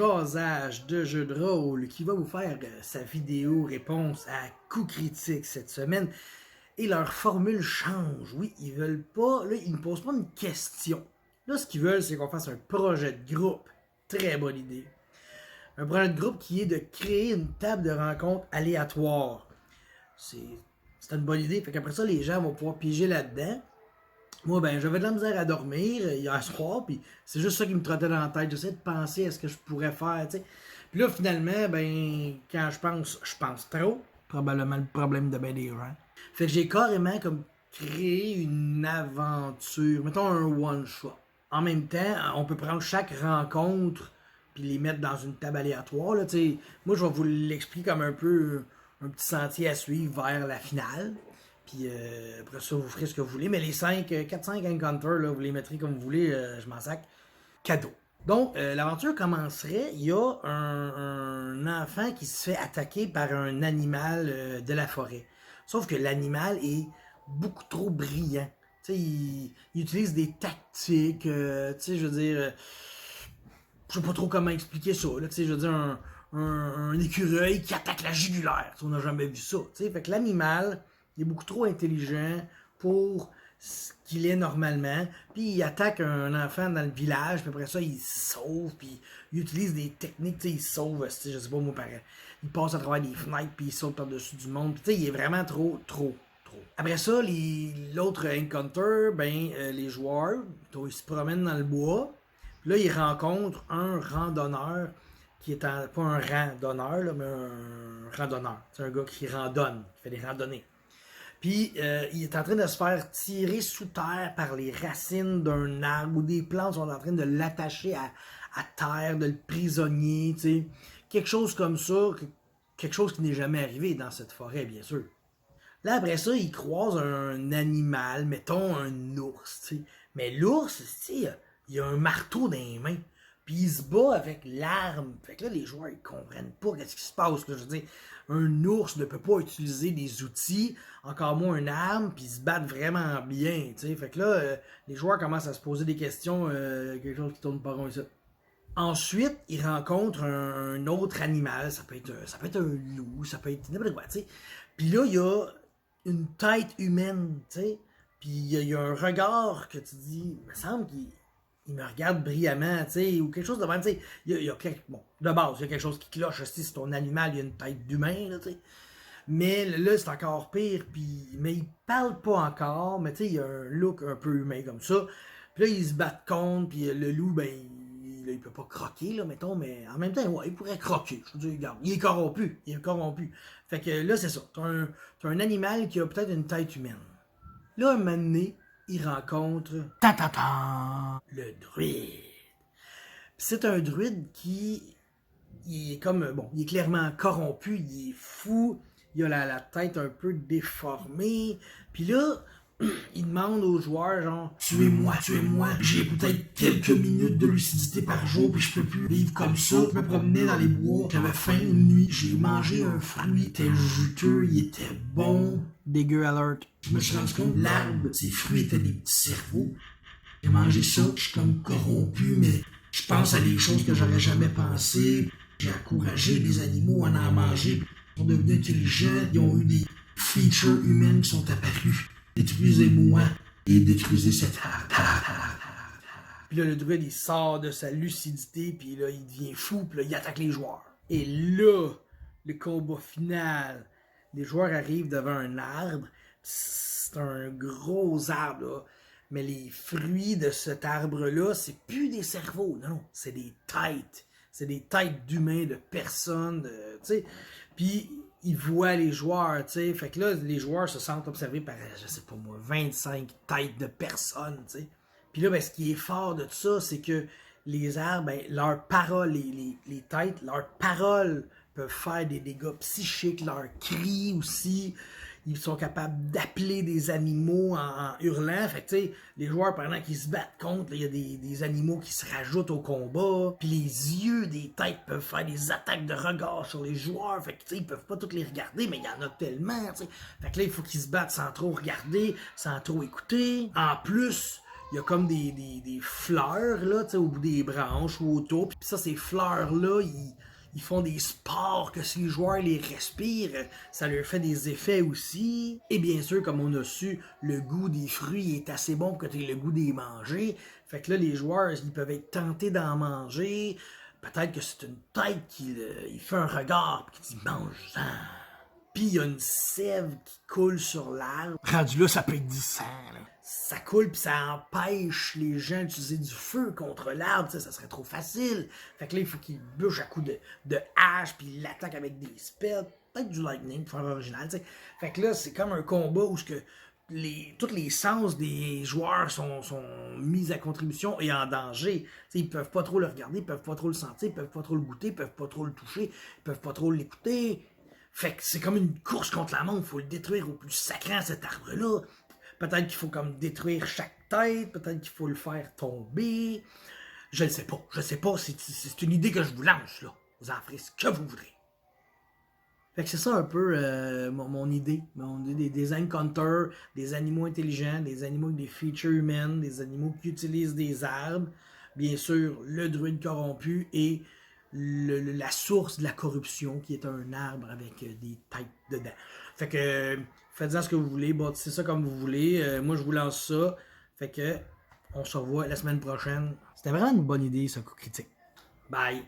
jasage de jeu de rôle qui va vous faire sa vidéo réponse à coups critiques cette semaine. Et leur formule change. Oui, ils veulent pas, là, ils ne posent pas une question. Là, ce qu'ils veulent, c'est qu'on fasse un projet de groupe. Très bonne idée. Un projet de groupe qui est de créer une table de rencontre aléatoire. C'est une bonne idée. Fait qu'après ça, les gens vont pouvoir piger là-dedans. Moi, ben, j'avais de la misère à dormir hier soir, puis c'est juste ça qui me trottait dans la tête. J'essaie de penser à ce que je pourrais faire, tu sais. Puis là, finalement, ben, quand je pense trop. Probablement le problème de ben des gens. Fait que j'ai carrément comme créé une aventure, mettons un one-shot. En même temps, on peut prendre chaque rencontre puis les mettre dans une table aléatoire, là, tu sais. Moi, je vais vous l'expliquer comme un peu un petit sentier à suivre vers la finale. Puis après ça, vous ferez ce que vous voulez. Mais les 4-5 encounters, là, vous les mettrez comme vous voulez, je m'en sac. Cadeau. Donc, l'aventure commencerait, il y a un enfant qui se fait attaquer par un animal de la forêt. Sauf que l'animal est beaucoup trop brillant. Tu sais, il utilise des tactiques, tu sais, je veux dire, je sais pas trop comment expliquer ça, là, tu sais, je veux dire, un écureuil qui attaque la jugulaire. On n'a jamais vu ça, tu sais. Fait que l'animal, il est beaucoup trop intelligent pour ce qu'il est normalement, puis il attaque un enfant dans le village, puis après ça, il se sauve, puis il utilise des techniques, tu sais, il se sauve, je sais pas moi, pareil. Il passe à travers des fenêtres, puis il saute par-dessus du monde, puis tu sais, il est vraiment trop. Après ça, l'autre encounter, ben, les joueurs, ils se promènent dans le bois, puis là, ils rencontrent un randonneur, qui est pas un randonneur, là, mais un randonneur. C'est un gars qui randonne, qui fait des randonnées. Puis, il est en train de se faire tirer sous terre par les racines d'un arbre ou des plantes sont en train de l'attacher à terre, de le prisonnier, tu sais. Quelque chose comme ça, quelque chose qui n'est jamais arrivé dans cette forêt, bien sûr. Là, après ça, il croise un animal, mettons un ours, tu sais. Mais l'ours, tu sais, il a un marteau dans les mains. Puis il se bat avec l'arme. Fait que là, les joueurs, ils comprennent pas qu'est-ce qui se passe. Là. Je veux dire, un ours ne peut pas utiliser des outils, encore moins une arme, puis ils se battent vraiment bien, tu sais. Fait que là, les joueurs commencent à se poser des questions, quelque chose qui tourne pas rond ici. Ensuite, ils rencontrent un autre animal. Ça peut être un loup, ça peut être n'importe quoi, tu sais. Puis là, il y a une tête humaine, tu sais. Puis il y a un regard que tu dis, il me semble qu'il me regarde brillamment, tu sais, ou quelque chose de même, tu sais. Il y a bon, de base, il y a quelque chose qui cloche aussi, c'est ton animal, il y a une tête d'humain, là, tu sais. Mais là, c'est encore pire, puis mais il parle pas encore, mais tu sais, il a un look un peu humain comme ça. Puis là, ils se battent contre, puis le loup, ben, il peut pas croquer, là, mettons, mais en même temps, ouais, il pourrait croquer. Je veux dire, regarde, il est corrompu. Fait que là, c'est ça. T'as un animal qui a peut-être une tête humaine. Là, un moment donné, il rencontre le druide. C'est un druide qui il est comme, bon, il est clairement corrompu, il est fou, il a la tête un peu déformée. Puis là, il demande aux joueurs, genre, tuez-moi, j'ai peut-être quelques minutes de lucidité par jour, puis je peux plus vivre comme ça. Je me promenais dans les bois, j'avais faim une nuit, j'ai mangé un fruit, il était juteux, il était bon. Dégueu alert. Je me suis rendu compte, l'arbre, ces fruits étaient des petits cerveaux. J'ai mangé ça, je suis comme corrompu, mais je pense à des choses que j'aurais jamais pensé. J'ai encouragé les animaux à en manger. Ils sont devenus intelligents, ils ont eu des features humaines qui sont apparues. Détruisez-moi et détruisez cet arbre. Puis là, le druide, il sort de sa lucidité, puis là, il devient fou, puis là, il attaque les joueurs. Et là, le combat final, les joueurs arrivent devant un arbre. C'est un gros arbre, là. Mais les fruits de cet arbre-là, c'est plus des cerveaux, non, c'est des têtes. C'est des têtes d'humains, de personnes, tu sais. Puis, ils voient les joueurs, tu sais. Fait que là, les joueurs se sentent observés par, je sais pas moi, 25 têtes de personnes, tu sais. Puis là, ben, ce qui est fort de tout ça, c'est que les arbres, ben, leurs paroles, les têtes, leurs paroles peuvent faire des dégâts psychiques, leurs cris aussi. Ils sont capables d'appeler des animaux en hurlant. Fait que, tu sais, les joueurs, pendant qu'ils se battent contre, il y a des animaux qui se rajoutent au combat. Puis les yeux des têtes peuvent faire des attaques de regard sur les joueurs. Fait que, tu sais, ils peuvent pas tous les regarder, mais il y en a tellement, tu sais. Fait que là, il faut qu'ils se battent sans trop regarder, sans trop écouter. En plus, il y a comme des fleurs, là, tu sais, au bout des branches ou autour. Puis ça, ces fleurs-là, ils font des spores que si les joueurs les respirent, ça leur fait des effets aussi. Et bien sûr, comme on a su, le goût des fruits est assez bon que tu aies le goût des manger. Fait que là, les joueurs, ils peuvent être tentés d'en manger. Peut-être que c'est une tête qui il fait un regard et qui dit mange-en. Puis il y a une sève qui coule sur l'arbre. Rendu là, ça peut être du sang, là. Ça coule puis ça empêche les gens d'utiliser du feu contre l'arbre, ça serait trop facile. Fait que là, il faut qu'ils bûchent à coups de hache puis ils l'attaquent avec des spells, peut-être du lightning pour faire l'original, t'sais. Fait que là, c'est comme un combat où tous les sens des joueurs sont mis à contribution et en danger. T'sais, ils peuvent pas trop le regarder, ils peuvent pas trop le sentir, ils peuvent pas trop le goûter, ils peuvent pas trop le toucher, ils peuvent pas trop l'écouter. Fait que c'est comme une course contre la montre, il faut le détruire au plus sacrant cet arbre-là. Peut-être qu'il faut comme détruire chaque tête, peut-être qu'il faut le faire tomber. Je ne sais pas, c'est une idée que je vous lance, là. Vous en ferez ce que vous voudrez. Fait que c'est ça un peu mon idée. Des encounters, des animaux intelligents, des animaux avec des features humaines, des animaux qui utilisent des arbres. Bien sûr, le druide corrompu et la source de la corruption qui est un arbre avec des têtes dedans. Fait que faites-en ce que vous voulez, bâtissez ça comme vous voulez. Moi je vous lance ça. Fait que on se revoit la semaine prochaine. C'était vraiment une bonne idée ce coup critique. Bye!